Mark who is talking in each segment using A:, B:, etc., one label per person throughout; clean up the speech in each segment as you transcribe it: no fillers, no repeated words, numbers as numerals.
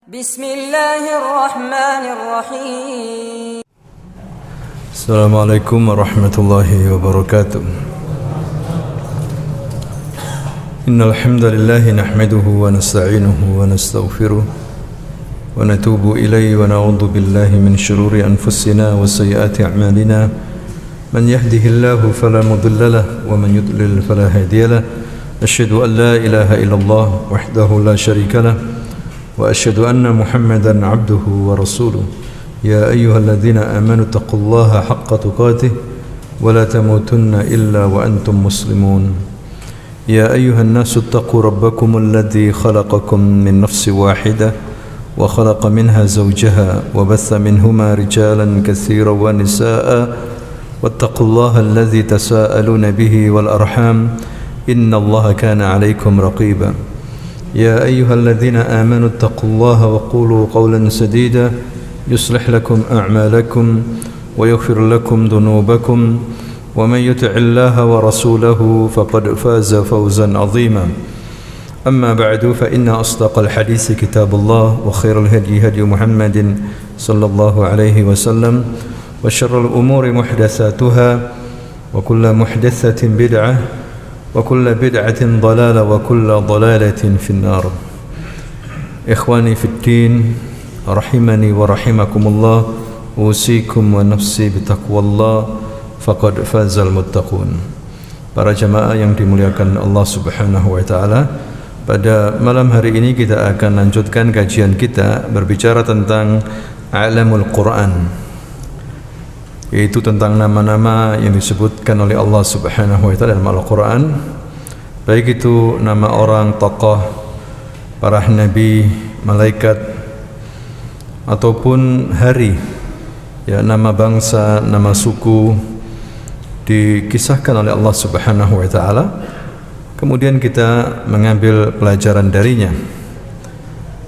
A: Bismillahirrahmanirrahim.
B: Assalamualaikum warahmatullahi wabarakatuh. Innal hamdalillah nahmaduhu wa nasta'inuhu wa nastaghfiruh wa natubu ilayhi wa na'udzu billahi min shururi anfusina wa sayyiati a'malina. Man yahdihillahu fala mudilla lahu wa man yudlil fala hadiya lahu. Asyhadu an la ilaha illallah wahdahu la syarika lahu wa asyhadu anna Muhammadan abduhu wa rasuluh. Ya ayyuhalladzina amanu taqullaha haqqa tuqatih wa la tamutunna illa wa antum muslimun. Ya ayyuhan nasu taqu rabbakum alladzi khalaqakum min nafsin wahidah wa khalaqa minha zawjaha wa batha minhuma rijalan katsiran wa nisaa'a wattaqullaha alladzi tasaaluna bihi wal arham innallaha kana 'alaykum raqiba. يا أيها الذين آمنوا اتقوا الله وقولوا قولا سديدا يصلح لكم أعمالكم ويغفر لكم ذنوبكم ومن يطع الله ورسوله فقد فاز فوزا عظيما. أما بعد فإن أصدق الحديث كتاب الله وخير الهدي هدي محمد صلى الله عليه وسلم وشر الأمور محدثاتها وكل محدثة بدعة وكل بدعة ضلالة وكل ضلالة في النار. إخواني في الدين رحمني ورحمكم الله أوصيكم ونفسي بتقوى الله فقد فاز المتقون. Para jamaah yang dimuliakan Allah Subhanahu wa taala, pada malam hari ini kita akan lanjutkan kajian kita berbicara tentang Alamul Quran, yaitu tentang nama-nama yang disebutkan oleh Allah Subhanahu wa taala dalam Al-Qur'an, baik itu nama orang, tokoh, para nabi, malaikat, ataupun hari, ya, nama bangsa, nama suku dikisahkan oleh Allah Subhanahu wa taala. Kemudian kita mengambil pelajaran darinya.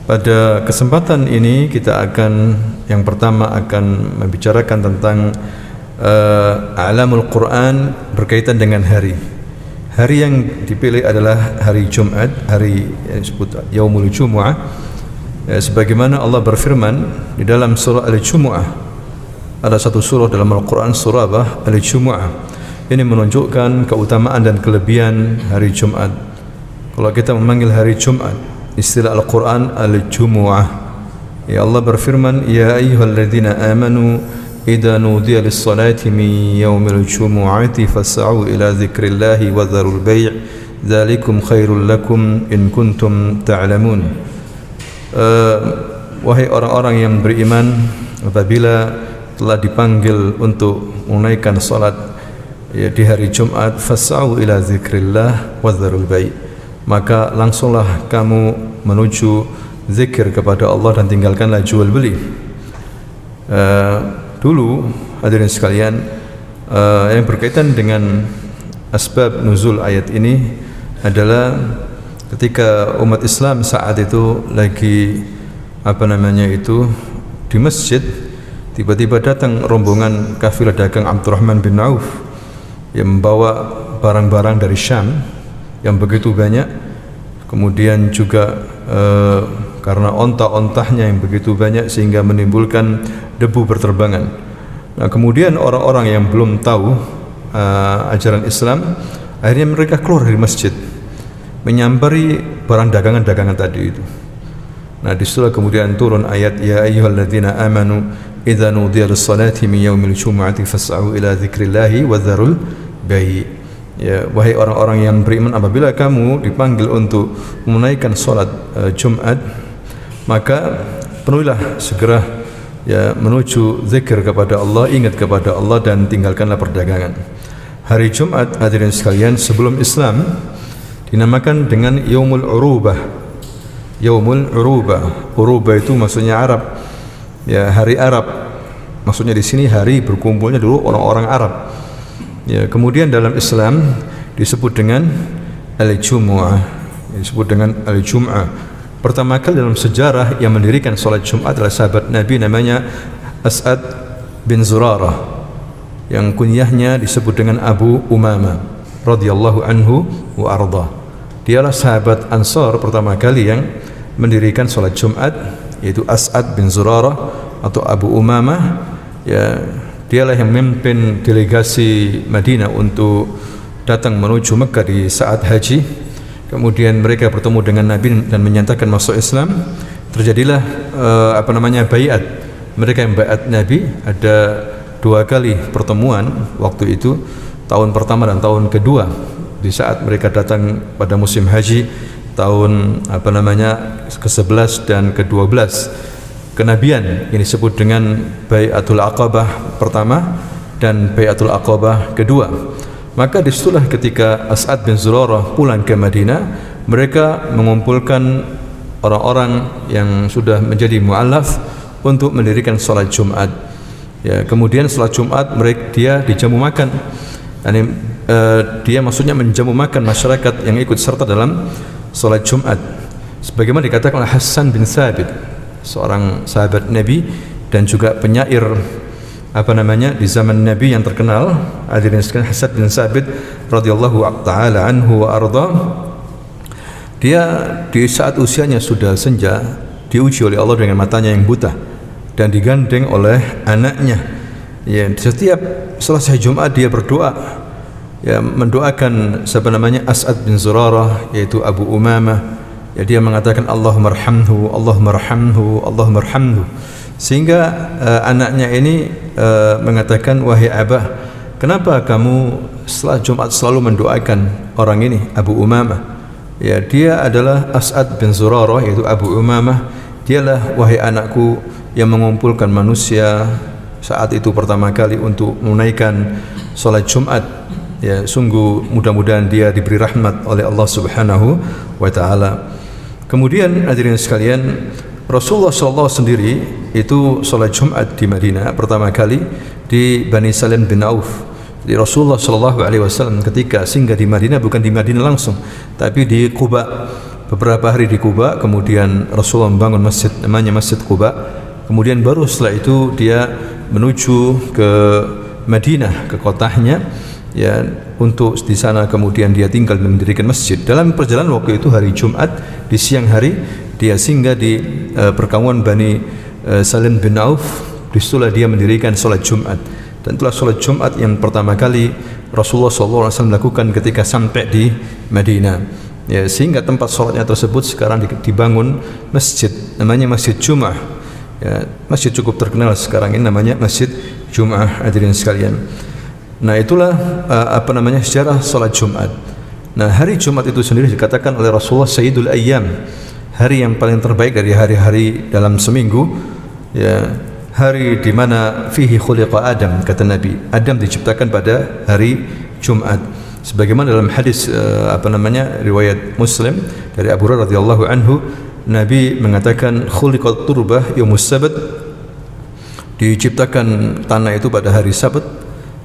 B: Pada kesempatan ini kita akan, yang pertama akan membicarakan tentang Alamul Quran berkaitan dengan hari. Hari yang dipilih adalah hari Jumat, hari yang disebut Yaumul Jumu'ah. Sebagaimana Allah berfirman di dalam surah Al-Jumu'ah. Ada satu surah dalam Al-Quran, surah Al-Jumu'ah. Ini menunjukkan keutamaan dan kelebihan hari Jumat. Kalau kita memanggil hari Jumat, istilah Al-Quran Al-Jumu'ah, ya, Allah berfirman, ya ayyuhalladzina amanu idza nudiya lis-salati min yaumil jumu'ati fas'au ila dzikrillahi wa dzarul bai' dzalikum khairul lakum in kuntum ta'lamun. Wahai orang-orang yang beriman, apabila telah dipanggil untuk menunaikan salat, ya, di hari Jumat, fas'au ila dzikrillah wa dzarul bai', maka langsunglah kamu menuju zikir kepada Allah dan tinggalkanlah jual beli. Dulu hadirin sekalian, yang berkaitan dengan asbab nuzul ayat ini adalah ketika umat Islam saat itu lagi di masjid, tiba-tiba datang rombongan kafilah dagang Abdurrahman bin Auf yang membawa barang-barang dari Syam yang begitu banyak. Kemudian juga karena onta-ontahnya yang begitu banyak sehingga menimbulkan debu berterbangan. Nah, kemudian orang-orang yang belum tahu ajaran Islam, akhirnya mereka keluar dari masjid menyambari barang dagangan-dagangan tadi itu. Nah, disitulah kemudian turun ayat, ya ayyuhalladzina amanu idza nudiya lis-salati min yaumil jumu'ati fas'au ila dzikrillahi wa dzarul bai'. Ya, wahai orang-orang yang beriman, apabila kamu dipanggil untuk menunaikan salat Jumat, maka penuhilah segera, ya, menuju zikir kepada Allah, ingat kepada Allah, dan tinggalkanlah perdagangan. Hari Jumat, hadirin sekalian, sebelum Islam dinamakan dengan Yaumul Urubah. Yaumul Urubah. Urubah itu maksudnya Arab. Ya, hari Arab. Maksudnya di sini hari berkumpulnya dulu orang-orang Arab. Ya, kemudian dalam Islam disebut dengan Al-Jumu'ah, disebut dengan Al-Jum'ah. Pertama kali dalam sejarah yang mendirikan salat Jumat adalah sahabat Nabi namanya As'ad bin Zurarah, yang kunyahnya disebut dengan Abu Umamah radhiyallahu anhu wa arda. Dialah sahabat Ansar pertama kali yang mendirikan salat Jumat yaitu As'ad bin Zurarah atau Abu Umamah. Ya, dialah yang memimpin delegasi Madinah untuk datang menuju Mekah di saat haji. Kemudian mereka bertemu dengan Nabi dan menyatakan masuk Islam. Terjadilah baiat. Mereka yang baiat Nabi ada 2 kali pertemuan waktu itu, tahun pertama dan tahun kedua, di saat mereka datang pada musim haji tahun ke-11 dan ke-12 kenabian, yang disebut dengan Baiatul Aqabah pertama dan Baiatul Aqabah kedua. Maka disitulah ketika As'ad bin Zurarah pulang ke Madinah, mereka mengumpulkan orang-orang yang sudah menjadi mu'allaf untuk mendirikan salat Jumat. Ya, kemudian salat Jumat dia dijamu makan. Dia maksudnya menjamu makan masyarakat yang ikut serta dalam salat Jumat. Sebagaimana dikatakan oleh Hassan bin Thabit, seorang sahabat Nabi dan juga penyair di zaman Nabi yang terkenal, hadirin sekalian, Hassan bin Thabit radhiyallahu taala anhu wa arda. Dia di saat usianya sudah senja diuji oleh Allah dengan matanya yang buta dan digandeng oleh anaknya. Ya, setiap selesai Jumat dia berdoa, ya, mendoakan As'ad bin Zurarah, yaitu Abu Umamah. Ya, dia mengatakan Allahumma arhamhu, Allahumma arhamhu, Allahumma arhamhu. Sehingga anaknya ini mengatakan, wahai Abah, kenapa kamu setelah Jumat selalu mendoakan orang ini, Abu Umamah? Ya, dia adalah As'ad bin Zurarah, yaitu Abu Umamah. Dialah, wahai anakku, yang mengumpulkan manusia saat itu pertama kali untuk menunaikan salat Jumat. Ya, sungguh mudah-mudahan dia diberi rahmat oleh Allah Subhanahu wa taala. Kemudian hadirin sekalian, Rasulullah SAW sendiri itu salat Jumat di Madinah pertama kali di Bani Salim bin Auf. Jadi Rasulullah SAW ketika singgah di Madinah, bukan di Madinah langsung, tapi di Quba, beberapa hari di Quba. Kemudian Rasulullah membangun masjid namanya Masjid Quba. Kemudian baru setelah itu dia menuju ke Madinah, ke kotanya, ya, untuk di sana kemudian dia tinggal dan mendirikan masjid. Dalam perjalanan waktu itu hari Jumat di siang hari, dia singgah di perkampungan Bani Salim bin Auf. Disitulah dia mendirikan salat Jumat. Dan itulah salat Jumat yang pertama kali Rasulullah SAW lakukan ketika sampai di Madinah. Ya, sehingga tempat salatnya tersebut sekarang dibangun masjid, namanya Masjid Jum'ah. Ya, masjid cukup terkenal sekarang ini, namanya Masjid Jum'ah, hadirin sekalian. Nah, itulah sejarah salat Jumat. Nah, hari Jumat itu sendiri dikatakan oleh Rasulullah Sayyidul Ayyam, hari yang paling terbaik dari hari-hari dalam seminggu. Ya, hari di mana fihi khuliqa Adam, kata Nabi. Adam diciptakan pada hari Jumat. Sebagaimana dalam hadis riwayat Muslim dari Abu Hurairah radhiyallahu anhu, Nabi mengatakan khuliqat turbah yaumus sabt, diciptakan tanah itu pada hari Sabat,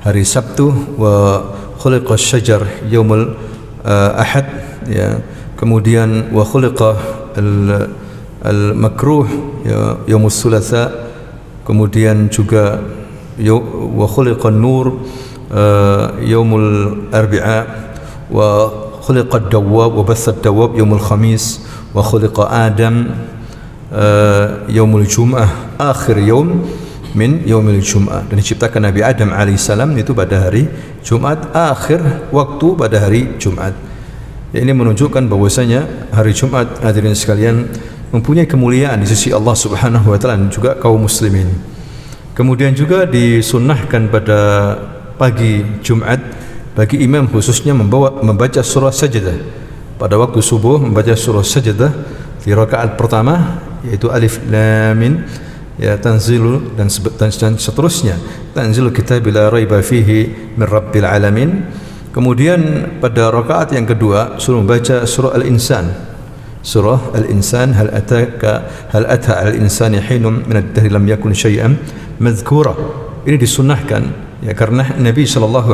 B: hari Sabtu. Wa khuliqa syajar yaumul ahad, ya. Kemudian wa khuliqa al-makruh yaumus thulatha. Kemudian juga wa khuliqa an-nur yaumul arbi'a. Wa khuliqa ad-dawwab wa batha ad-dawwab yaumul khamis. Wa khuliqa Adam yaumul jum'ah, akhir yaum min yaumil jum'ah. Dan diciptakan Nabi Adam alaihissalam itu pada hari Jumat, akhir waktu pada hari Jumat. Ya, ini menunjukkan bahwasanya hari Jumat, hadirin sekalian, mempunyai kemuliaan di sisi Allah Subhanahu wa taala dan juga kaum muslimin. Kemudian juga disunnahkan pada pagi Jumat bagi imam khususnya membaca surah Sajdah. Pada waktu subuh membaca surah Sajdah di rakaat pertama, yaitu Alif Lam Mim, ya, tanzilu dan seterusnya. Tanzilu kitab la raiba fihi min rabbil alamin. Kemudian pada rakaat yang kedua suruh membaca surah Al-Insan. Surah Al-Insan, hal ata al-insani hinum min ad-dahri lam yakun syai'an madhkura. Ini disunnahkan, ya, karena Nabi SAW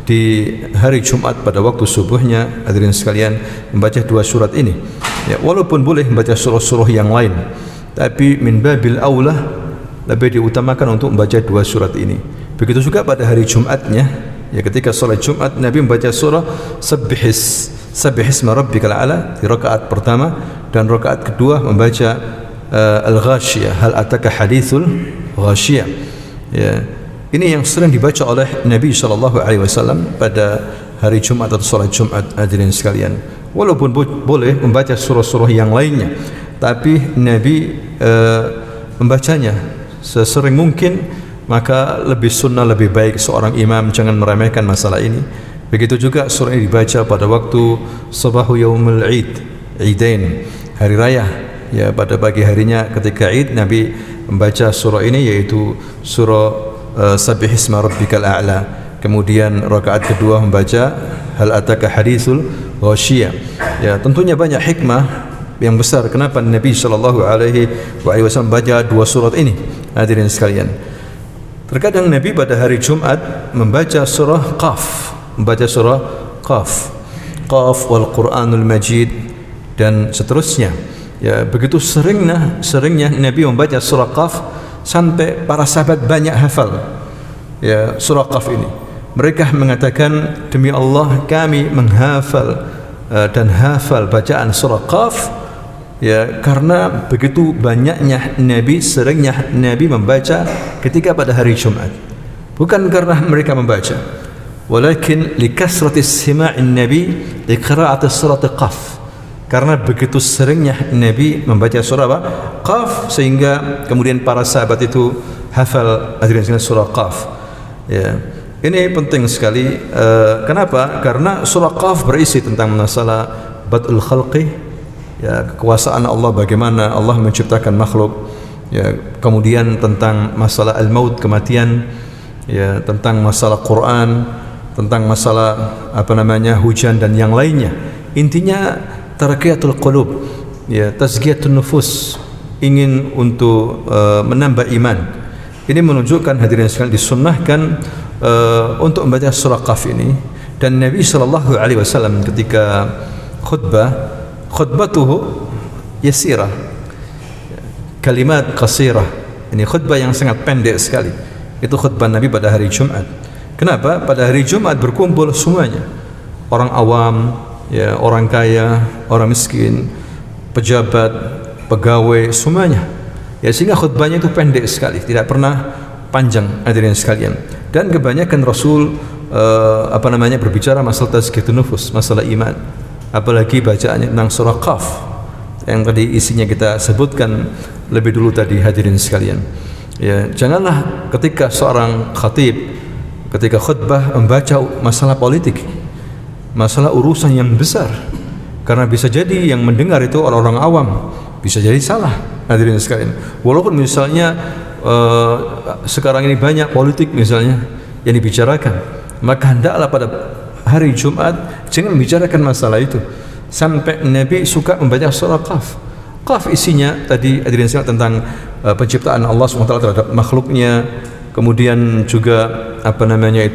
B: di hari Jumat pada waktu subuhnya, hadirin sekalian, membaca 2 surat ini. Ya, walaupun boleh membaca surah-surah yang lain, tapi min babil aula lebih diutamakan untuk membaca 2 surat ini. Begitu juga pada hari Jumatnya, ya, ketika salat Jumat Nabi membaca surah Sabbihisma rabbikal a'la di rakaat pertama, dan rakaat kedua membaca Al-Ghashiyah, hal ataka hadithul Ghashiyah. Ya, ini yang sering dibaca oleh Nabi SAW pada hari Jumat atau salat Jumat, hadirin sekalian. Walaupun boleh membaca surah-surah yang lainnya, tapi Nabi membacanya sesering mungkin, maka lebih sunnah, lebih baik seorang imam jangan meremehkan masalah ini. Begitu juga surah ini dibaca pada waktu sabahu yaumul Id, Idain, hari raya. Ya, pada pagi harinya ketika Id, Nabi membaca surah ini, yaitu surah Sabbihisma rabbikal a'la. Kemudian rakaat kedua membaca hal ataka hadithul Ghashiyah. Ya, tentunya banyak hikmah yang besar kenapa Nabi SAW membaca dua surat ini, hadirin sekalian. Terkadang Nabi pada hari Jumat membaca surah Qaf, Qaf wal Qur'anul Majid dan seterusnya. Ya, begitu seringnya Nabi membaca surah Qaf sampai para sahabat banyak hafal ya surah Qaf ini. Mereka mengatakan, demi Allah kami menghafal dan hafal bacaan surah Qaf, ya, karena begitu banyaknya seringnya Nabi membaca ketika pada hari Jumat. Bukan karena mereka membaca, walakin likasrati istima'in Nabi liqira'ati surat Qaf. Karena begitu seringnya Nabi membaca surah Qaf, sehingga kemudian para sahabat itu hafal surah Qaf. Ya, ini penting sekali. Kenapa? Karena surah Qaf berisi tentang masalah bad'ul khalqi, ya, kekuasaan Allah, bagaimana Allah menciptakan makhluk, ya, kemudian tentang masalah al-maut, kematian, ya, tentang masalah Quran, tentang masalah hujan dan yang lainnya. Intinya tarqiyatul qulub, ya, tazkiyatun nufus, ingin untuk menambah iman. Ini menunjukkan, hadirin sekalian, disunnahkan untuk membaca surah Qaf ini. Dan Nabi SAW ketika khutbatuhu yasirah, kalimat qasirah. Ini khutbah yang sangat pendek sekali. Itu khutbah Nabi pada hari Jumat. Kenapa? Pada hari Jumat berkumpul semuanya, orang awam, ya, orang kaya, orang miskin, pejabat, pegawai, semuanya. Ya, sehingga khutbahnya itu pendek sekali, tidak pernah panjang, hadirin sekalian. Dan kebanyakan Rasul berbicara masalah tazkiyatun nufus, masalah iman. Apalagi bacaannya tentang surah Qaf yang tadi isinya kita sebutkan lebih dulu tadi, hadirin sekalian. Ya, janganlah ketika seorang khatib ketika khutbah membaca masalah politik, masalah urusan yang besar, karena bisa jadi yang mendengar itu orang-orang awam, bisa jadi salah, hadirin sekalian. Walaupun misalnya sekarang ini banyak politik misalnya yang dibicarakan, maka hendaklah pada hari Jumat jangan membicarakan masalah itu. Sampai Nabi suka membaca surah Qaf. Qaf isinya tadi, hadirin sekalian, tentang penciptaan Allah SWT terhadap makhluknya, kemudian juga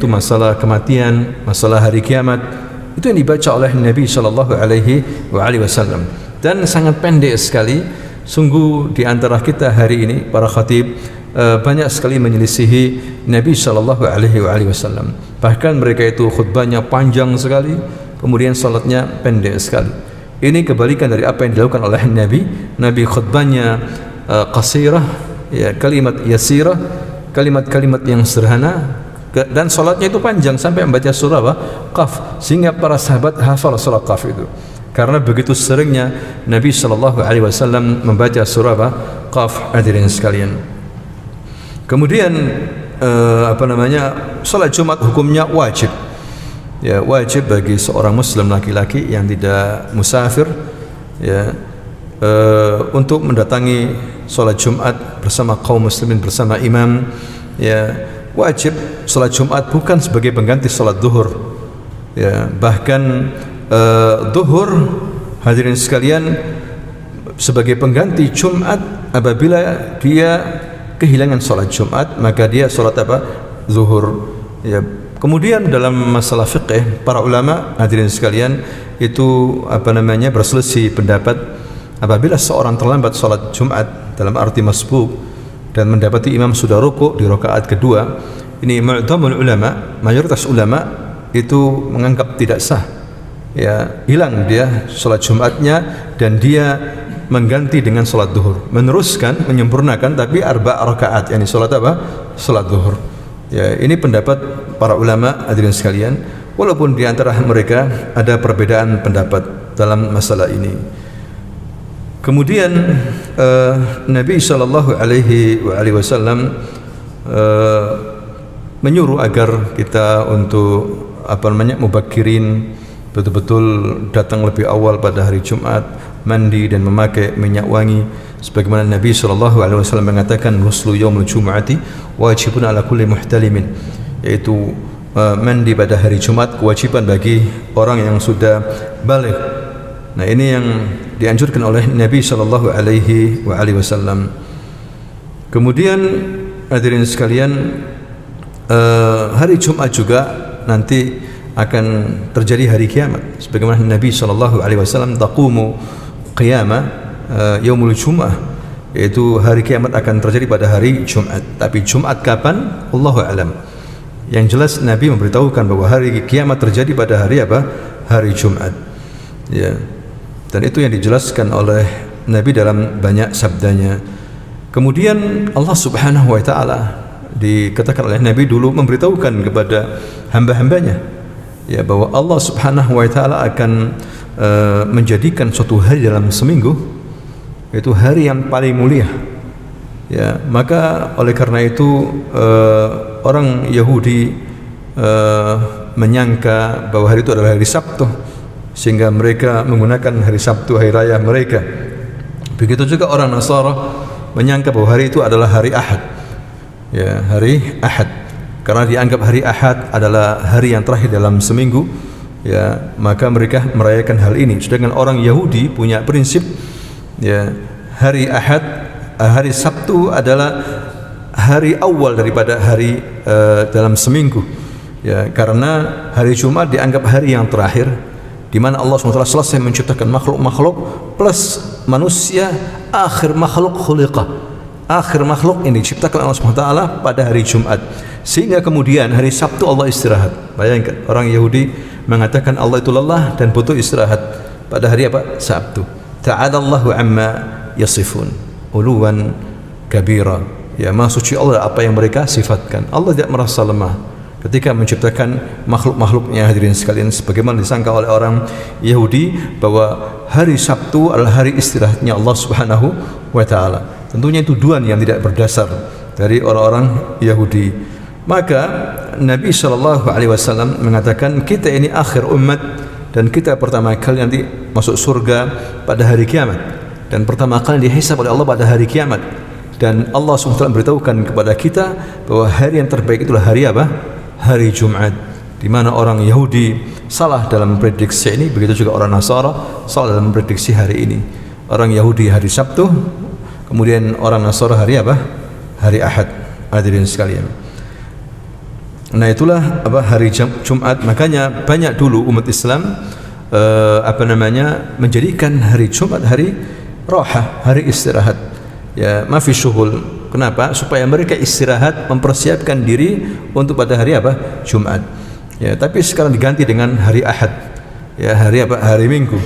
B: masalah kematian, masalah hari kiamat. Itu yang dibaca oleh Nabi SAW, dan sangat pendek sekali. Sungguh di antara kita hari ini para khatib banyak sekali menyelisihi Nabi SAW. Bahkan mereka itu khutbahnya panjang sekali, kemudian salatnya pendek sekali. Ini kebalikan dari apa yang dilakukan oleh Nabi. Nabi khutbahnya qasirah, ya, kalimat yasirah, kalimat-kalimat yang sederhana, dan salatnya itu panjang sampai membaca surah Qaf, sehingga para sahabat hafal surah Qaf itu. Karena begitu seringnya Nabi SAW membaca surah Qaf, hadirin sekalian. Kemudian salat Jumat hukumnya wajib. Ya, wajib bagi seorang muslim laki-laki yang tidak musafir, ya, untuk mendatangi salat Jumat bersama kaum muslimin, bersama imam. Ya, wajib salat Jumat bukan sebagai pengganti salat zuhur. Ya, bahkan zuhur, hadirin sekalian, sebagai pengganti Jumat. Apabila dia kehilangan salat Jumat, maka dia salat zuhur. Ya, kemudian dalam masalah fiqh, para ulama, hadirin sekalian, itu berselisih pendapat. Apabila seorang terlambat salat Jumat dalam arti masbuk dan mendapati imam sudah rukuk di rakaat kedua, ini mu'tamul ulama, mayoritas ulama itu menganggap tidak sah. Ya, hilang dia salat Jumatnya, dan dia mengganti dengan salat zuhur, meneruskan, menyempurnakan, tapi 4 rakaat, yakni salat apa? Salat zuhur. Ya, ini pendapat para ulama hadirin sekalian, walaupun di antara mereka ada perbedaan pendapat dalam masalah ini. Kemudian Nabi sallallahu alaihi wasallam menyuruh agar kita untuk mubakirin, betul-betul datang lebih awal pada hari Jumat, mandi dan memakai minyak wangi, sebagaimana Nabi sallallahu alaihi wasallam mengatakan ghuslu yaumul jumu'ati wajibun ala kulli muhtalimin, yaitu mandi pada hari Jumat kewajiban bagi orang yang sudah baligh. Nah, ini yang dianjurkan oleh Nabi sallallahu alaihi wasallam. Kemudian hadirin sekalian, hari Jumat juga nanti akan terjadi hari kiamat, sebagaimana Nabi sallallahu alaihi wasallam taqumu qiyamah yaumul jumu'ah, yaitu hari kiamat akan terjadi pada hari Jumat. Tapi Jumat kapan? Allahu a'lam. Yang jelas Nabi memberitahukan bahwa hari kiamat terjadi pada hari apa? Hari Jumat. Ya. Dan itu yang dijelaskan oleh Nabi dalam banyak sabdanya. Kemudian Allah Subhanahu wa taala, dikatakan oleh Nabi dulu memberitahukan kepada hamba-hambanya, ya, bahwa Allah Subhanahu wa taala akan menjadikan suatu hari dalam seminggu, yaitu hari yang paling mulia. Ya, maka oleh karena itu orang Yahudi menyangka bahwa hari itu adalah hari Sabtu, sehingga mereka menggunakan hari Sabtu hari raya mereka. Begitu juga orang Nasara menyangka bahwa hari itu adalah hari Ahad. Ya, hari Ahad, karena dianggap hari Ahad adalah hari yang terakhir dalam seminggu. Ya, maka mereka merayakan hal ini. Sedangkan orang Yahudi punya prinsip, ya, hari Ahad, hari Sabtu adalah hari awal daripada hari dalam seminggu. Ya, karena hari Jumat dianggap hari yang terakhir, di mana Allah SWT selesai menciptakan makhluk-makhluk plus manusia, akhir makhluk khuliqa, akhir makhluk ini diciptakan Allah SWT pada hari Jumat, sehingga kemudian hari Sabtu Allah istirahat. Bayangkan, orang Yahudi mengatakan Allah itu lelah dan butuh istirahat pada hari apa? Sabtu. Ta'adallahu amma yasifun uluwan kabira. Ya, maha suci Allah apa yang mereka sifatkan. Allah tidak merasa lemah ketika menciptakan makhluk-makhluknya, hadirin sekalian, sebagaimana disangka oleh orang Yahudi bahwa hari Sabtu adalah hari istirahatnya Allah Subhanahu wa taala. Tentunya itu tuduhan yang tidak berdasar dari orang-orang Yahudi. Maka Nabi sallallahu alaihi wasallam mengatakan kita ini akhir umat dan kita pertama kali nanti masuk surga pada hari kiamat, dan pertama kali dihisab oleh Allah pada hari kiamat. Dan Allah SWT beritahukan kepada kita bahwa hari yang terbaik itulah hari apa? Hari Jumat. Di mana orang Yahudi salah dalam prediksi ini, begitu juga orang Nasara salah dalam prediksi hari ini. Orang Yahudi hari Sabtu, kemudian orang Nasara hari apa? Hari Ahad. Hadirin sekalian. Nah, itulah apa hari Jumat. Makanya banyak dulu umat Islam menjadikan hari Jumat hari rohah, hari istirahat. Ya, mafi syughul. Kenapa? Supaya mereka istirahat, mempersiapkan diri untuk pada hari apa? Jumat. Ya, tapi sekarang diganti dengan hari Ahad. Ya, hari apa? Hari Minggu.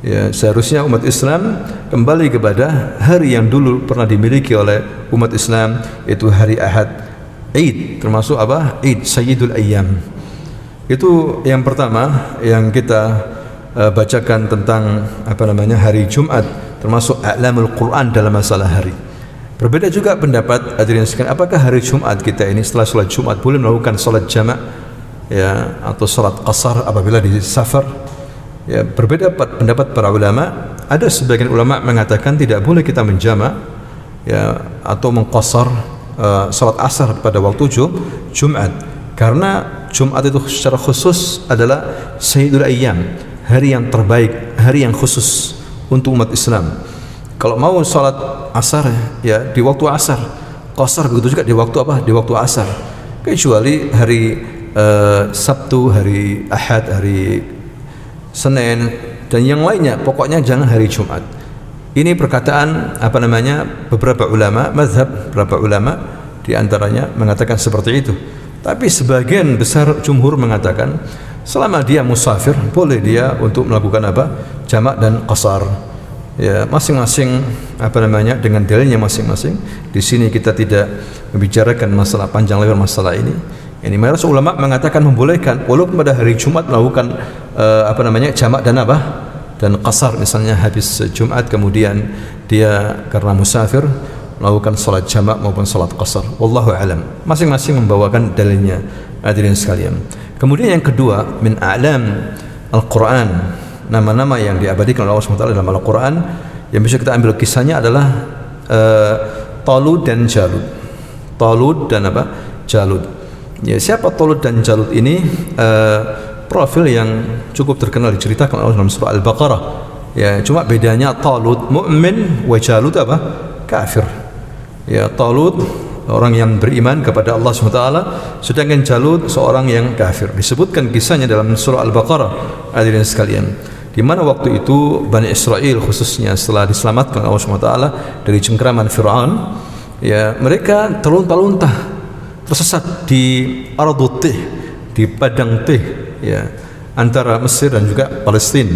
B: Ya, seharusnya umat Islam kembali kepada hari yang dulu pernah dimiliki oleh umat Islam, yaitu hari Ahad. Id, termasuk apa? Id Sayyidul Ayyam. Itu yang pertama yang kita bacakan tentang hari Jumat, termasuk a'lamul Quran dalam masalah hari. Berbeda juga pendapat hadirin sekalian, apakah hari Jumat kita ini setelah salat Jumat boleh melakukan salat jamak, ya, atau salat qasar apabila di safar? Ya, berbeda pendapat para ulama. Ada sebagian ulama mengatakan tidak boleh kita menjamak, ya, atau mengqasar salat asar pada waktu Jumat, karena Jumat itu secara khusus adalah Sayyidul Ayyam, hari yang terbaik, hari yang khusus untuk umat Islam. Kalau mau salat asar, ya di waktu asar, qasar begitu juga di waktu apa? Di waktu asar. Kecuali hari Sabtu, hari Ahad, hari Senin dan yang lainnya, pokoknya jangan hari Jumat. Ini perkataan beberapa ulama mazhab, beberapa ulama di antaranya mengatakan seperti itu. Tapi sebagian besar jumhur mengatakan selama dia musafir boleh dia untuk melakukan jamak dan qasar. Ya, masing-masing dengan dalilnya masing-masing. Di sini kita tidak membicarakan masalah panjang lebar masalah ini. Ini mayoritas ulama mengatakan membolehkan walaupun pada hari Jumat melakukan jamak dan qasar, misalnya habis Jumat kemudian dia karena musafir melakukan salat jamak maupun salat qasar. Wallahu alam. Masing-masing membawakan dalilnya, hadirin sekalian. Kemudian yang kedua, min a'lam Al-Quran, nama-nama yang diabadikan oleh Allah SWT dalam Al-Quran yang bisa kita ambil kisahnya adalah Talut dan Jalut. Talut dan Jalut. Ya, siapa Talut dan Jalut ini? Profil yang cukup terkenal diceritakan oleh Allah dalam surah Al-Baqarah. Ya, cuma bedanya Talut mu'min wa Jalut kafir. Ya, Talut orang yang beriman kepada Allah SWT, sedangkan Jalut seorang yang kafir. Disebutkan kisahnya dalam surah Al-Baqarah, hadirin sekalian, di mana waktu itu Bani Israel khususnya setelah diselamatkan Allah SWT dari cengkeraman Fir'aun, ya, mereka terlunta-lunta tersesat di Ardut Tih, di padang Tih, ya, antara Mesir dan juga Palestina,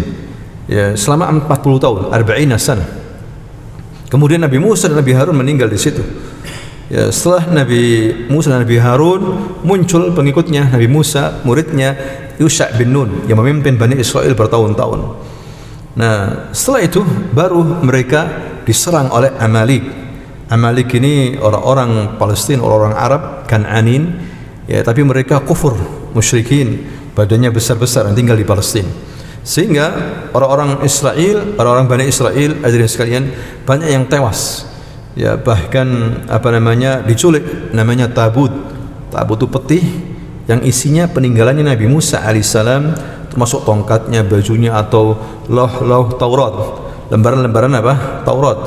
B: ya, selama 40 tahun, 40 sana. Kemudian Nabi Musa dan Nabi Harun meninggal di situ. Ya, setelah Nabi Musa dan Nabi Harun muncul pengikutnya Nabi Musa, muridnya Yusha bin Nun yang memimpin Bani Israel bertahun-tahun. Nah, setelah itu baru mereka diserang oleh Amalik. Amalik ini orang-orang Palestina, orang-orang Arab, Kan'anin, ya, tapi mereka kufur, musyrikin, badannya besar-besar yang tinggal di Palestina. Sehingga orang-orang Israel, orang-orang Bani Israel, hadirin sekalian, banyak yang tewas. Ya, bahkan diculik, namanya tabut. Tabut itu peti yang isinya peninggalannya Nabi Musa alaihissalam, termasuk tongkatnya, bajunya, atau loh Taurat, lembaran-lembaran Taurat.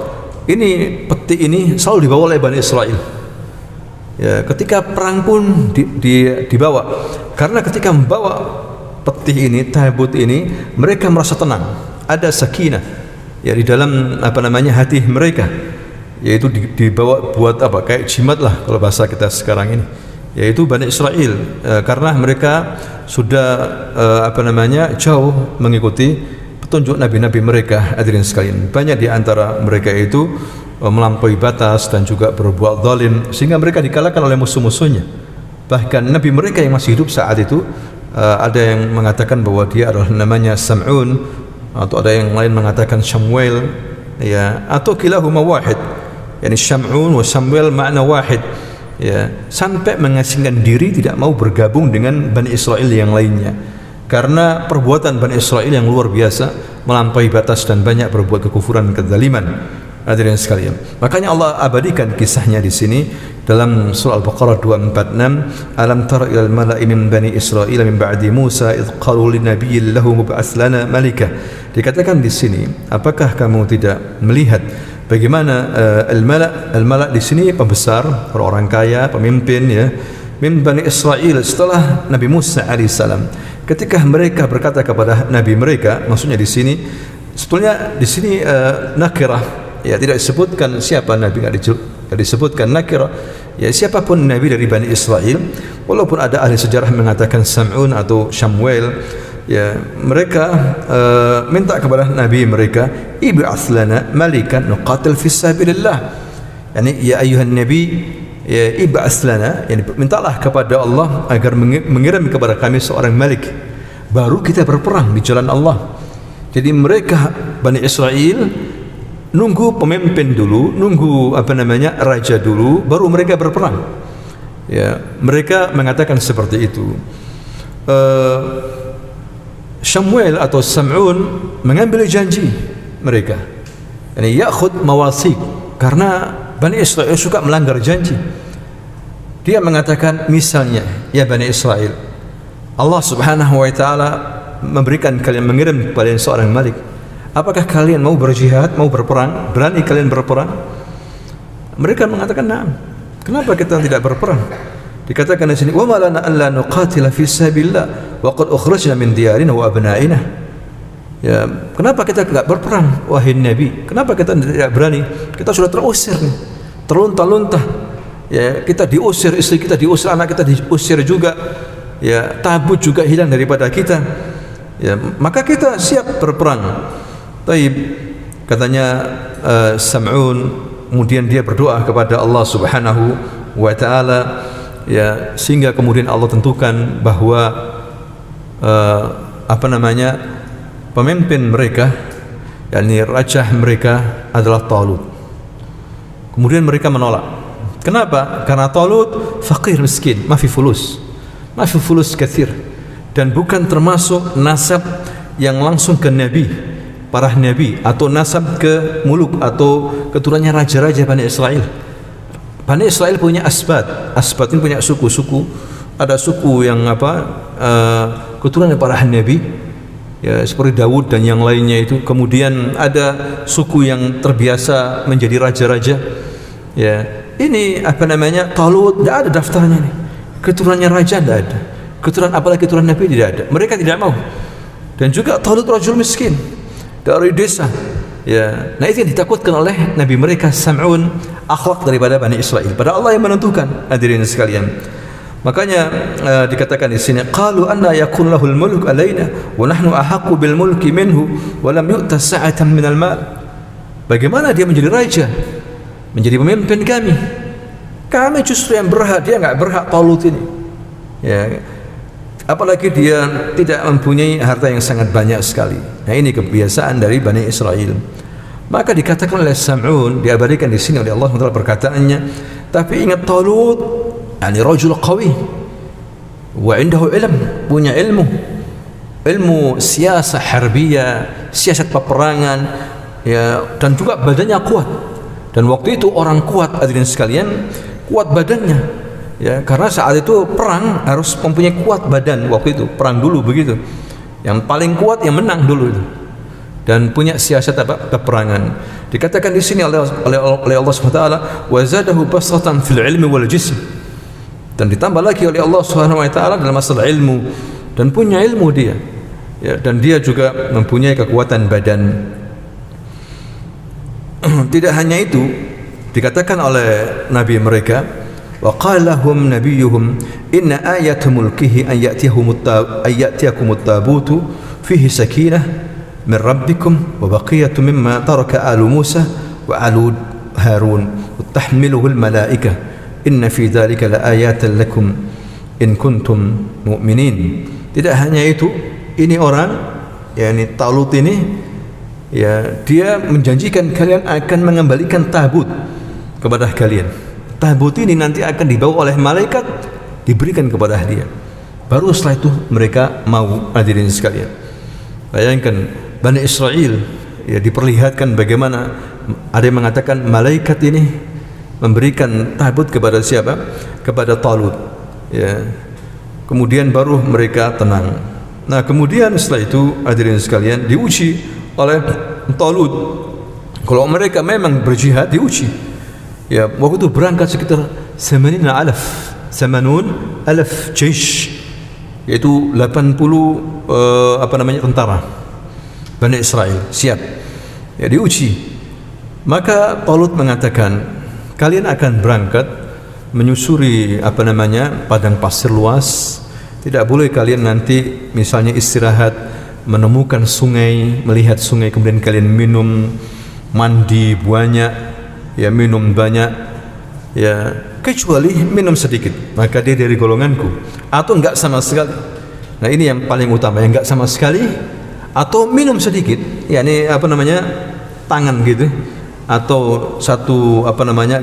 B: Ini peti ini selalu dibawa oleh Bani Israel. Ya, ketika perang pun dibawa, karena ketika membawa peti ini, tabut ini, mereka merasa tenang, ada sakinah ya di dalam hati mereka, yaitu dibawa buat kayak jimat lah kalau bahasa kita sekarang ini, yaitu Bani Israel, karena mereka sudah jauh mengikuti petunjuk nabi-nabi mereka, hadirin sekalian. Banyak di antara mereka itu melampaui batas dan juga berbuat zalim, sehingga mereka dikalahkan oleh musuh-musuhnya. Bahkan nabi mereka yang masih hidup saat itu, ada yang mengatakan bahwa dia adalah namanya Sam'un, atau ada yang lain mengatakan Shamwel, ya, atau kilahuma wahid, yakni Sam'un wa Shamwel makna wahid, ya, sampai mengasingkan diri, tidak mau bergabung dengan Bani Israel yang lainnya karena perbuatan Bani Israel yang luar biasa, melampaui batas dan banyak berbuat kekufuran dan kezaliman, hadirin sekalian. Makanya Allah abadikan kisahnya di sini dalam surah Al-Baqarah 246, alam tara ilal mala'i min bani Israil min ba'di Musa id qalu linabiyyin lahu mub'ats lana malika. Dikatakan di sini, apakah kamu tidak melihat bagaimana al-mala' di sini pembesar, orang-orang kaya, pemimpin, ya, min bani Israil setelah Nabi Musa alaihissalam, ketika mereka berkata kepada nabi mereka, maksudnya di sini sebetulnya di sini nakirah, ya, tidak disebutkan siapa nabi, tidak disebutkan nakirah, ya, siapapun nabi dari Bani Israel, walaupun ada ahli sejarah mengatakan Sam'un atau Shamwel, ya, mereka minta kepada nabi mereka, ib'ats lana malikan nuqatil fi sabilillah, yani ya ayuhan nabi, ya, ib'ats lana, yani mintalah kepada Allah agar mengirim kepada kami seorang malik, baru kita berperang di jalan Allah. Jadi mereka Bani Israel nunggu pemimpin dulu, nunggu raja dulu, baru mereka berperang. Ya, mereka mengatakan seperti itu. Shamwel atau Sam'un mengambil janji mereka, yani ya'khud mawasik, karena Bani Israel suka melanggar janji. Dia mengatakan, misalnya, ya Bani Israel, Allah Subhanahu wa taala memberikan kalian, mengirim kalian seorang malik. Apakah kalian mau berjihad, mau berperang? Berani kalian berperang? Mereka mengatakan, "Na'am." Kenapa kita tidak berperang? Dikatakan di sini, "Wa ma lana alla nuqatila fi sabilillah wa qad ukhrajna min diyarina wa abna'ina." Ya, kenapa kita tidak berperang, wahai Nabi? Kenapa kita tidak berani? Kita sudah terusir nih, terlunta-lunta. Ya, kita diusir, istri kita diusir, anak kita diusir juga. Ya, tabut juga hilang daripada kita. Ya, maka kita siap berperang. Taib. Katanya Sam'un, kemudian dia berdoa kepada Allah Subhanahu wa taala, ya, sehingga kemudian Allah tentukan bahwa pemimpin mereka, yakni raja mereka adalah Talut. Kemudian mereka menolak. Kenapa? Karena Talut fakir miskin, ma fi fulus katsir, dan bukan termasuk nasab yang langsung ke nabi, para nabi, atau nasab ke muluk atau keturunannya raja-raja Bani Israel. Bani Israel punya asbat ini punya suku-suku. Ada suku yang keturunan para nabi, ya, seperti Daud dan yang lainnya itu. Kemudian ada suku yang terbiasa menjadi raja-raja, ya. Ini Talut, tidak ada daftarnya nih. Keturunannya raja tidak ada, keturunan apalagi keturunan nabi tidak ada. Mereka tidak mau. Dan juga Talut rajul miskin dari desa, ya. Nah, itu yang ditakutkan oleh nabi mereka Sam'un, akhlak daripada Bani Israel. Pada Allah yang menentukan, hadirin sekalian. Makanya dikatakan di sini, qalu anna yakun lahul mulk alaina wa nahnu ahaqqu bil mulki minhu wa lam yu'ta sa'atan minal mal. Bagaimana dia menjadi raja, menjadi pemimpin kami? Kami justru yang berhak, dia enggak berhak Talut ini. Ya. Apalagi dia tidak mempunyai harta yang sangat banyak sekali. Nah, ini kebiasaan dari Bani Israel. Maka dikatakan oleh Sam'un, diabadikan di sini oleh Allah SWT perkataannya, tapi ingat Talut, yani rajul qawi wa indahu ilm, punya ilmu siasah harbiyah, siasat peperangan, ya, dan juga badannya kuat. Dan waktu itu orang kuat, hadirin sekalian, kuat badannya. Ya, karena saat itu perang harus mempunyai kuat badan. Waktu itu perang dulu begitu. Yang paling kuat yang menang dulu itu. Dan punya siasat peperangan. Dikatakan di sini oleh Allah SWT, wa zadahu basratan fil ilmi wal jism. Dan ditambah lagi oleh Allah SWT dalam masalah ilmu, dan punya ilmu dia. Ya, dan dia juga mempunyai kekuatan badan. Tidak hanya itu, dikatakan oleh nabi mereka, wa qala lahum nabiyuhum inna ayata mulkihi an ya'tiyakumut tabutu fihi sakinah min rabbikum wa baqiyatu mimma taraka alu Musa wa alu Harun wa tahmiluhu al malaikah inna fi dhalika la ayatan lakum in kuntum mu'minin. Tidak hanya itu, ini orang, yakni Talut ini, ya, dia menjanjikan kalian akan mengembalikan tabut kepada kalian. Tabut ini nanti akan dibawa oleh malaikat, diberikan kepada dia. Baru setelah itu mereka mau, hadirin sekalian. Bayangkan Bani Israel, ya, diperlihatkan bagaimana ada yang mengatakan malaikat ini memberikan tabut kepada siapa? Kepada Talut, ya. Kemudian baru mereka tenang. Nah, kemudian setelah itu, hadirin sekalian, diuji oleh Talut. Kalau mereka memang berjihad, diuji. Ya, waktu itu berangkat sekitar 80,000 jaysh, yaitu 80 tentara Bani Israel siap, ya, diuji. Maka Talut mengatakan, kalian akan berangkat menyusuri padang pasir luas. Tidak boleh kalian nanti misalnya istirahat, menemukan sungai, melihat sungai, kemudian kalian minum, mandi banyak, ya, minum banyak, ya, kecuali minum sedikit, maka dia dari golonganku, atau enggak sama sekali. Nah, ini yang paling utama, yang enggak sama sekali atau minum sedikit, yakni tangan gitu, atau satu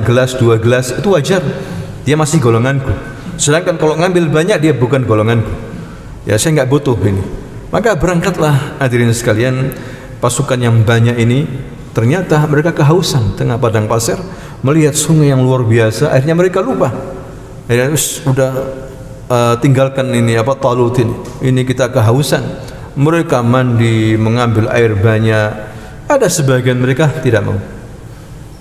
B: gelas, 2 gelas, itu wajar, dia masih golonganku. Sedangkan kalau ngambil banyak, dia bukan golonganku, ya, saya enggak butuh ini. Maka berangkatlah, hadirin sekalian, pasukan yang banyak ini. Ternyata mereka kehausan tengah padang pasir, melihat sungai yang luar biasa. Akhirnya mereka lupa. Akhirnya sudah tinggalkan ini Talut ini kita kehausan. Mereka mandi, mengambil air banyak. Ada sebagian mereka tidak mau.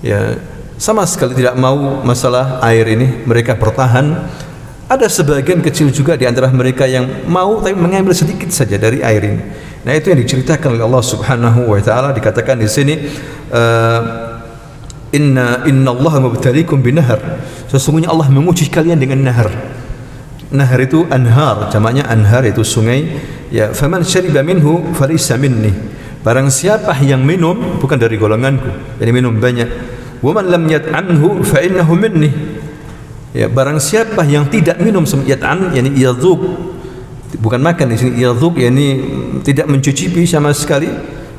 B: Ya, sama sekali tidak mau masalah air ini. Mereka bertahan. Ada sebagian kecil juga di antara mereka yang mau tapi mengambil sedikit saja dari air ini. Nah, itu yang diceritakan oleh Allah Subhanahu wa taala. Dikatakan di sini, inna Allah mubtaliikum binahar. Sesungguhnya Allah menguji kalian dengan nahar. Nahar itu anhar, jamaknya anhar, itu sungai. Ya, faman syariba minhu falaysa minni. barang siapa yang minum bukan dari golonganku, yani minum banyak. Wa man lam yat'amhu fa innahu minni. Ya, barang siapa yang tidak minum yat'am, yani yadzuq, bukan makan di sini, yadzuq yani tidak mencicipi sama sekali,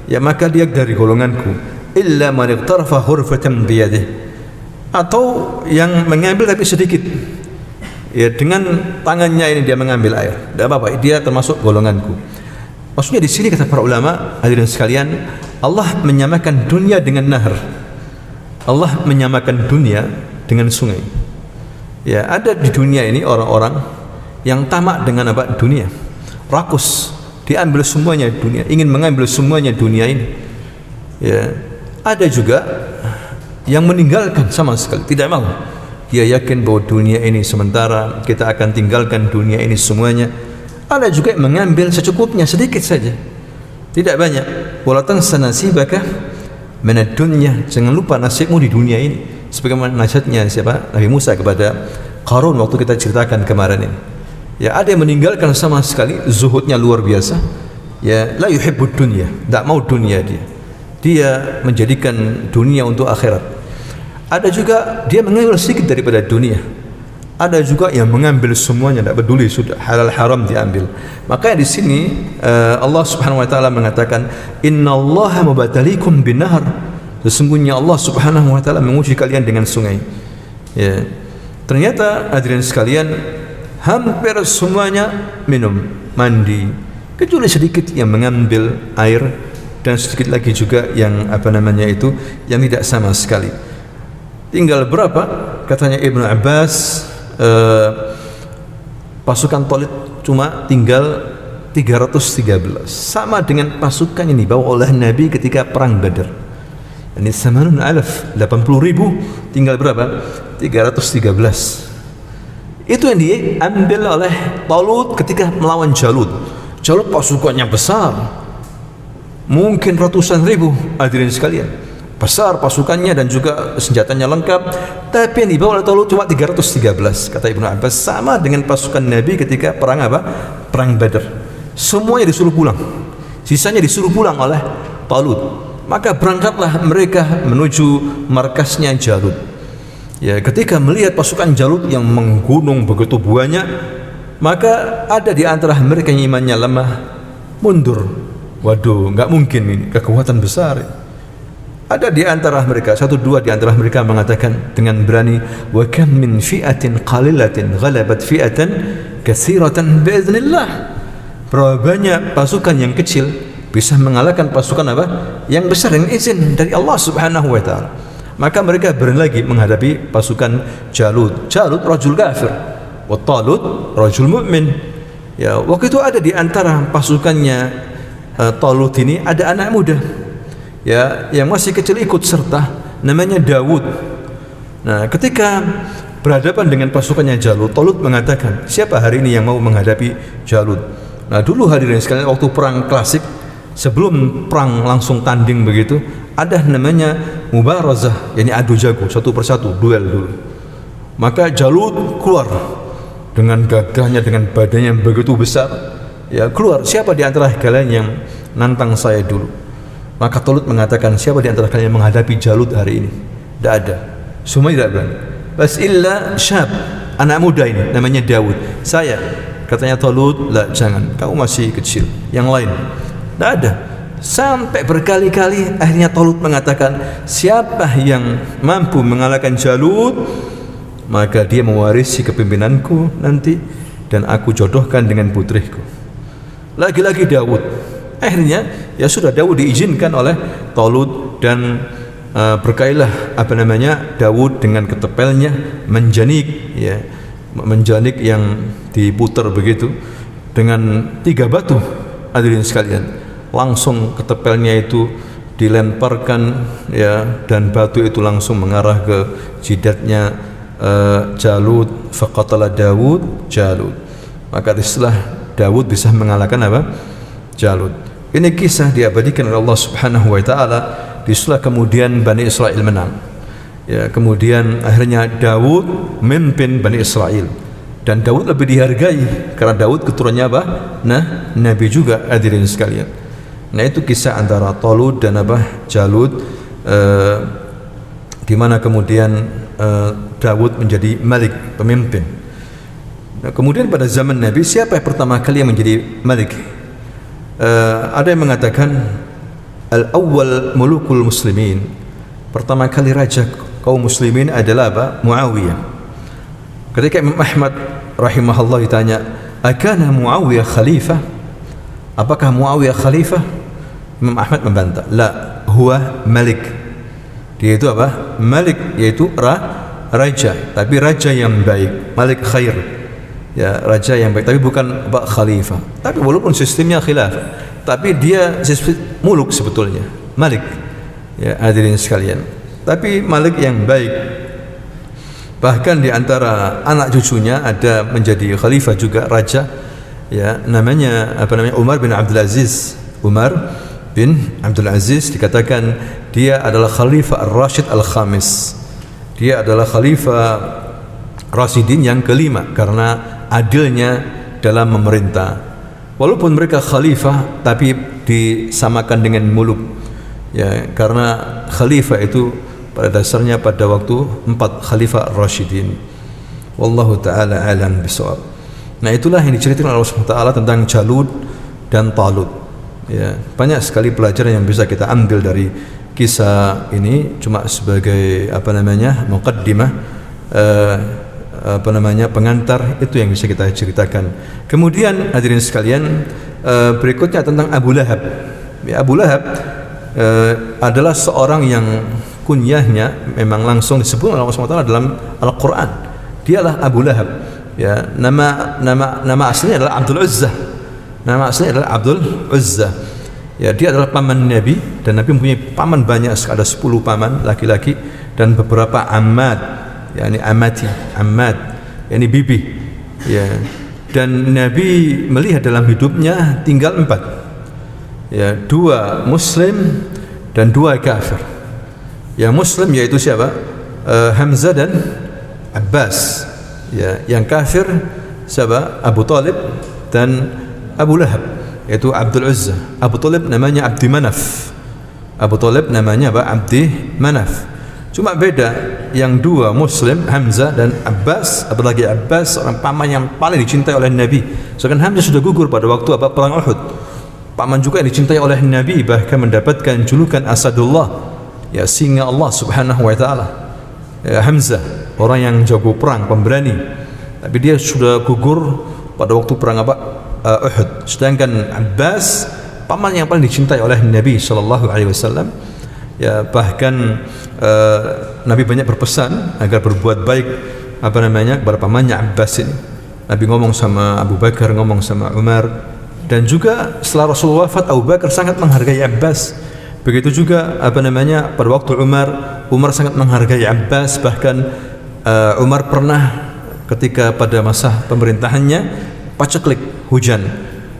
B: ya maka dia dari golonganku. Illa man iqtarafa hurfatan biyadihi, atau yang mengambil tapi sedikit, ya dengan tangannya ini dia mengambil air, tidak apa-apa, dia termasuk golonganku. Maksudnya di sini kata para ulama, hadirin sekalian, Allah menyamakan dunia dengan nahar. Allah menyamakan dunia dengan sungai. Ya, ada di dunia ini orang-orang yang tamak dengan apa? Dunia. Rakus, diambil semuanya dunia, ingin mengambil semuanya dunia ini. Ya, ada juga yang meninggalkan sama sekali, tidak mau. Dia yakin bahwa dunia ini sementara, kita akan tinggalkan dunia ini semuanya. Ada juga yang mengambil secukupnya, sedikit saja, tidak banyak. Wala tansa nasibaka minad dunya, jangan lupa nasibmu di dunia ini. Sebagaimana nasihatnya siapa? Nabi Musa kepada Qarun waktu kita ceritakan kemarin ini. Ya, ada yang meninggalkan sama sekali, zuhudnya luar biasa. Ya, la yuhibbud dunya, tidak mau dunia dia. Dia menjadikan dunia untuk akhirat. Ada juga dia mengambil sedikit daripada dunia. Ada juga yang mengambil semuanya, tidak peduli, sudah halal haram diambil. Maka di sini Allah Subhanahu wa taala mengatakan, "Innallaha mubatalikum binahar." Sesungguhnya Allah Subhanahu wa taala menguji kalian dengan sungai. Ya. Ternyata hadirin sekalian, hampir semuanya minum, mandi, kecuali sedikit yang mengambil air, dan sedikit lagi juga yang yang tidak sama sekali. Tinggal berapa? Katanya Ibnu Abbas, pasukan Thalib cuma tinggal 313, sama dengan pasukan yang dibawa oleh Nabi ketika perang Badar. Ini 80,000, 80.000, tinggal berapa? 313. Itu yang diambil oleh Talut ketika melawan Jalut. Jalut pasukannya besar, mungkin ratusan ribu, hadirin sekalian. Besar pasukannya dan juga senjatanya lengkap, tapi yang dibawa oleh Talut cuma 313. Kata Ibnu Abbas, sama dengan pasukan Nabi ketika perang apa? Perang Badar. Semuanya disuruh pulang, sisanya disuruh pulang oleh Talut. Maka berangkatlah mereka menuju markasnya Jalut. Ya, ketika melihat pasukan Jalut yang menggunung begitu banyak, maka ada di antara mereka yang imannya lemah, mundur. Waduh, nggak mungkin ini, kekuatan besar. Ada di antara mereka, satu dua di antara mereka mengatakan dengan berani, wa kam min fi'atin qalilatin ghalabat fi'atan katsiratan bi'iznillah. Berapa banyak pasukan yang kecil bisa mengalahkan pasukan apa? Yang besar dengan izin dari Allah Subhanahu wa taala. Maka mereka berani lagi menghadapi pasukan Jalut. Jalut rajul kafir, wa Talut rajul mu'min. Ya, waktu itu ada di antara pasukannya Talut ini ada anak muda, ya, yang masih kecil ikut serta, namanya Dawud. Nah, ketika berhadapan dengan pasukannya Jalut, Talut mengatakan, siapa hari ini yang mau menghadapi Jalut? Nah, dulu hadirin sekalian, waktu perang klasik, sebelum perang langsung tanding begitu, ada namanya mubarazah, yakni adu jago, satu persatu, duel dulu. Maka Jalut keluar dengan gagahnya, dengan badannya yang begitu besar, ya, keluar, siapa di antara kalian yang nantang saya dulu? Maka Talut mengatakan, siapa di antara kalian yang menghadapi Jalut hari ini? Tidak ada, semua tidak berani. Bas illa syab, anak muda ini namanya Dawud. Saya, katanya Talut, lah jangan, kamu masih kecil. Yang lain tidak ada. Sampai berkali-kali akhirnya Talut mengatakan, siapa yang mampu mengalahkan Jalut, maka dia mewarisi kepemimpinanku nanti, dan aku jodohkan dengan putriku. Lagi-lagi Dawud. Akhirnya ya sudah, Dawud diizinkan oleh Talut, dan berkailah Dawud dengan ketepelnya menjanik, ya, menjanik yang diputar begitu dengan 3 batu, hadirin sekalian. Langsung ketepelnya itu dilemparkan, ya, dan batu itu langsung mengarah ke jidatnya Jalut. Faqatala Dawud Jalut. Maka setelah Dawud bisa mengalahkan apa? Jalut. Ini kisah diabadikan oleh Allah Subhanahu wa taala. Setelah kemudian Bani Israel menang, ya, kemudian akhirnya Dawud memimpin Bani Israel, dan Dawud lebih dihargai karena Dawud keturunannya apa? Nah, Nabi juga, hadirin sekalian. Nah, itu kisah antara Talut dan Jalut, di mana kemudian Dawud menjadi malik, pemimpin. Nah, kemudian pada zaman Nabi, siapa yang pertama kali yang menjadi malik? Ada yang mengatakan al-awwal mulukul muslimin, pertama kali raja kaum muslimin adalah Muawiyah. Ketika Imam Ahmad rahimahullah ditanya, akana Muawiyah khalifah? Apakah Muawiyah khalifah? Imam Ahmad membantah, la, huwa malik. Dia itu malik, yaitu raja, tapi raja yang baik, malik khair, ya, raja yang baik, tapi bukan khalifah. Tapi walaupun sistemnya khilafah, tapi dia muluk sebetulnya, malik, ya, hadirin sekalian, tapi malik yang baik. Bahkan di antara anak cucunya ada menjadi khalifah juga, raja, ya, namanya Umar bin Abdul Aziz. Umar bin Abdul Aziz dikatakan dia adalah khalifah Ar-Rashid Al-Khamis. Dia adalah khalifah Rasidin yang kelima karena adilnya dalam memerintah. Walaupun mereka khalifah, tapi disamakan dengan muluk, ya, karena khalifah itu pada dasarnya pada waktu 4 khalifah Rasyidin. Wallahu ta'ala alam bisawab. Nah, itulah yang diceritakan oleh Allah Subhanahu wa ta'ala tentang Jalut dan Talut, ya. Banyak sekali pelajaran yang bisa kita ambil dari kisah ini, cuma sebagai muqaddimah, pengantar, itu yang bisa kita ceritakan. Kemudian hadirin sekalian, berikutnya tentang Abu Lahab. Ya, Abu Lahab adalah seorang yang kunyahnya memang langsung disebut oleh Allah SWT dalam Al-Quran. Dialah Abu Lahab, ya. Nama aslinya adalah Abdul Uzza. Nama aslinya adalah Abdul Uzza. Ya, dia adalah paman Nabi, dan Nabi mempunyai paman banyak, ada 10 paman laki-laki dan beberapa ammad, yakni ammad, yakni bibi, ya. Dan Nabi melihat dalam hidupnya tinggal 4, ya, 2 muslim dan 2 kafir. Yang muslim yaitu siapa? Hamzah dan Abbas, ya. Yang kafir siapa? Abu Talib dan Abu Lahab, yaitu Abdul Uzza. Abu Talib namanya Abdi Manaf. Abu Talib namanya Abdi Manaf. Cuma beda, yang 2 muslim, Hamzah dan Abbas, apalagi Abbas seorang paman yang paling dicintai oleh Nabi. Sedangkan Hamzah sudah gugur pada waktu perang Uhud. Paman juga yang dicintai oleh Nabi, bahkan mendapatkan julukan Asadullah, ya, singa Allah Subhanahu wa ta'ala. Ya, Hamzah orang yang jago perang, pemberani, tapi dia sudah gugur pada waktu perang Uhud. Sedangkan Abbas paman yang paling dicintai oleh Nabi sallallahu alaihi wasallam, ya, bahkan Nabi banyak berpesan agar berbuat baik kepada pamannya Abbas ini. Nabi ngomong sama Abu Bakar, ngomong sama Umar, dan juga setelah Rasulullah wafat, Abu Bakar sangat menghargai Abbas. Begitu juga pada waktu Umar sangat menghargai Abbas. Bahkan Umar pernah ketika pada masa pemerintahannya paceklik, hujan,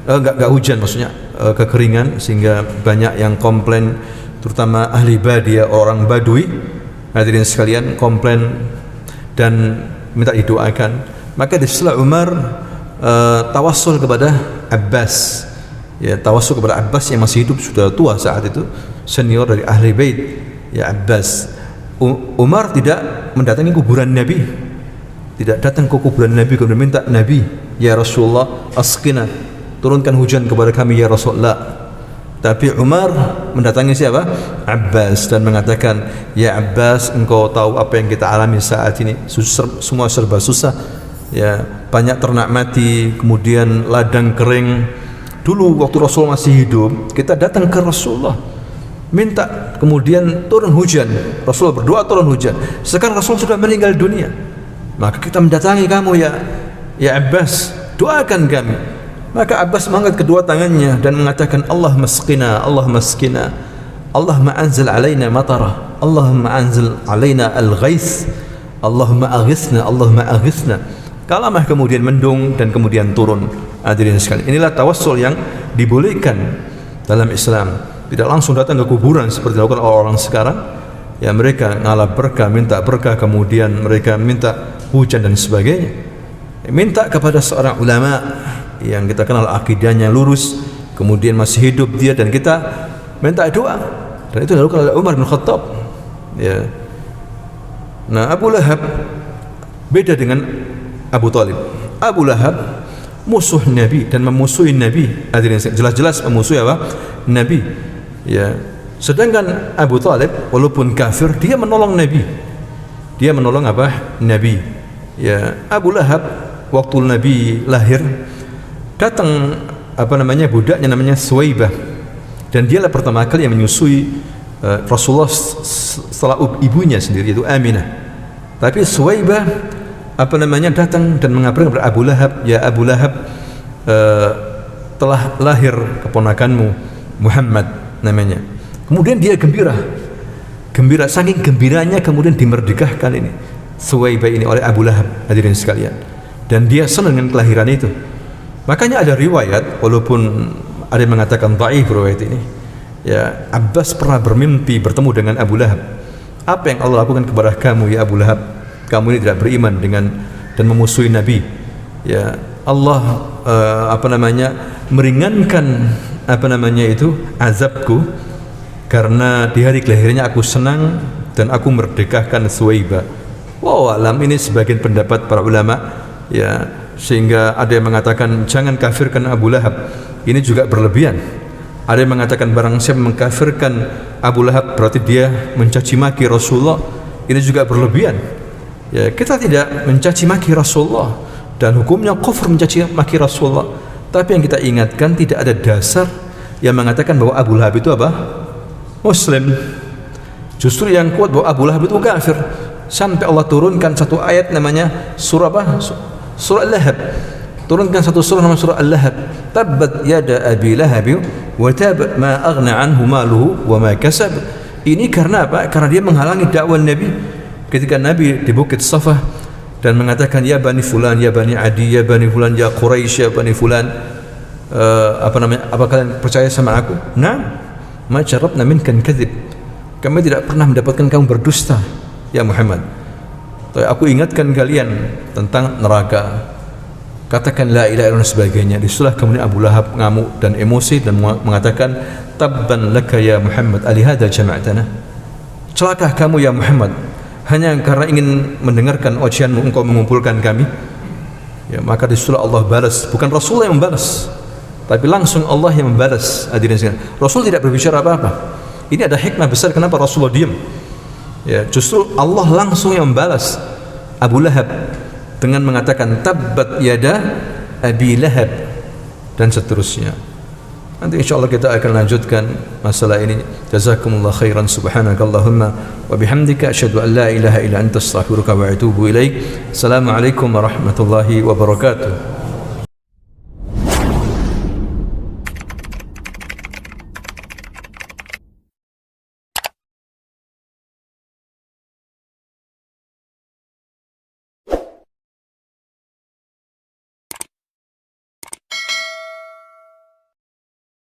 B: enggak hujan maksudnya, kekeringan, sehingga banyak yang komplain, terutama ahli badia, orang Badui, hadirin sekalian, komplain dan minta didoakan. Maka disitulah Umar tawassul kepada Abbas, ya, tawassul kepada Abbas yang masih hidup, sudah tua saat itu, senior dari ahli bait, ya, Abbas. Umar tidak mendatangi kuburan Nabi, tidak datang ke kuburan Nabi kemudian minta Nabi, ya Rasulullah, asqina, turunkan hujan kepada kami ya Rasulullah. Tapi Umar mendatangi siapa? Abbas, dan mengatakan, ya Abbas, engkau tahu apa yang kita alami saat ini, semua serba susah, ya, banyak ternak mati, kemudian ladang kering. Dulu waktu Rasul masih hidup, kita datang ke Rasulullah minta, kemudian turun hujan, Rasulullah berdoa turun hujan. Sekarang Rasul sudah meninggal dunia, maka kita mendatangi kamu ya Abbas, doakan kami. Maka Abbas mengangkat kedua tangannya dan mengatakan, Allahumma asqina, Allahumma asqina, Allahumma anzil alaina matara, Allahumma anzil alaina al-ghais, Allahumma aghithna, Allahumma aghithna. Kalamah kemudian mendung dan kemudian turun. Hadirin sekalian, inilah tawassul yang dibolehkan dalam Islam. Tidak langsung datang ke kuburan seperti dilakukan orang sekarang, ya, mereka ngalap berkah, minta berkah, kemudian mereka minta hujan dan sebagainya. Minta kepada seorang ulama yang kita kenal akidahnya lurus, kemudian masih hidup dia dan kita minta doa, dan itu dilakukan oleh Umar bin Khattab. Ya. Nah, Abu Lahab beda dengan Abu Talib. Abu Lahab musuh Nabi dan memusuhi Nabi, jelas-jelas memusuhi apa? Nabi. Ya. Sedangkan Abu Talib walaupun kafir, dia menolong Nabi. Dia menolong apa? Nabi. Ya, Abu Lahab waktu Nabi lahir datang budaknya namanya Suwaibah, dan dialah pertama kali yang menyusui Rasulullah setelah ibunya sendiri, yaitu Aminah. Tapi Suwaibah datang dan mengabarkan kepada Abu Lahab, ya Abu Lahab, telah lahir keponakanmu Muhammad namanya. Kemudian dia gembira, saking gembiranya kemudian dimerdekahkan ini Suwaibah ini oleh Abu Lahab, hadirin sekalian, dan dia senang dengan kelahiran itu. Makanya ada riwayat, walaupun ada yang mengatakan dhaif riwayat ini, ya, Abbas pernah bermimpi bertemu dengan Abu Lahab. Apa yang Allah lakukan kepada kamu ya Abu Lahab? Kamu ini tidak beriman dengan dan memusuhi Nabi. Ya, Allah meringankan azabku karena di hari kelahirannya aku senang dan aku merdekahkan Suwaibah. Wallahu alam, ini sebagian pendapat para ulama, ya, sehingga ada yang mengatakan jangan kafirkan Abu Lahab, ini juga berlebihan. Ada yang mengatakan barang siapa mengkafirkan Abu Lahab berarti dia mencaci maki Rasulullah, ini juga berlebihan. Ya, kita tidak mencaci maki Rasulullah dan hukumnya kufur mencaci maki Rasulullah. Tapi yang kita ingatkan, tidak ada dasar yang mengatakan bahwa Abu Lahab itu apa? Muslim. Justru yang kuat bahwa Abu Lahab itu kafir. Sampai Allah turunkan satu ayat namanya surah apa? Surah Al-Lahab. Turunkan satu surah namanya surah Al-Lahab. Tabbat yada Abi Lahab wa tab ma aghna anhu maluhu wa ma kasab. Ini karena apa? Karena dia menghalangi dakwah Nabi. Ketika Nabi di Bukit Safa dan mengatakan ya Bani Fulan, ya Bani Adi, ya Bani Fulan, ya Quraisy, ya Bani Fulan, apa kalian percaya sama aku? Nah, ma jarabna minkan kadzib. Kami tidak pernah mendapatkan kamu berdusta ya Muhammad. Aku ingatkan kalian tentang neraka, katakan la ilaha illallah sebagainya. Disitulah kemudian Abu Lahab ngamuk dan emosi dan mengatakan tabban laka ya Muhammad alihada jama'tana. Celaka kamu ya Muhammad, hanya karena ingin mendengarkan ocehanmu engkau mengumpulkan kami. Ya, maka disitulah Allah balas, bukan Rasulullah yang membalas, tapi langsung Allah yang membalas. Hadirin sekalian, Rasul tidak berbicara apa-apa. Ini ada hikmah besar kenapa Rasulullah diam. Ya, justru Allah langsung yang membalas Abu Lahab dengan mengatakan tabbat yada Abi Lahab dan seterusnya. Nanti insyaallah kita akan lanjutkan masalah ini. Jazakumullah khairan, subhanakallahumma wa bihamdika asyhadu an la ilaha illa anta astaghfiruka wa atubu ilaik. Assalamualaikum warahmatullahi wabarakatuh.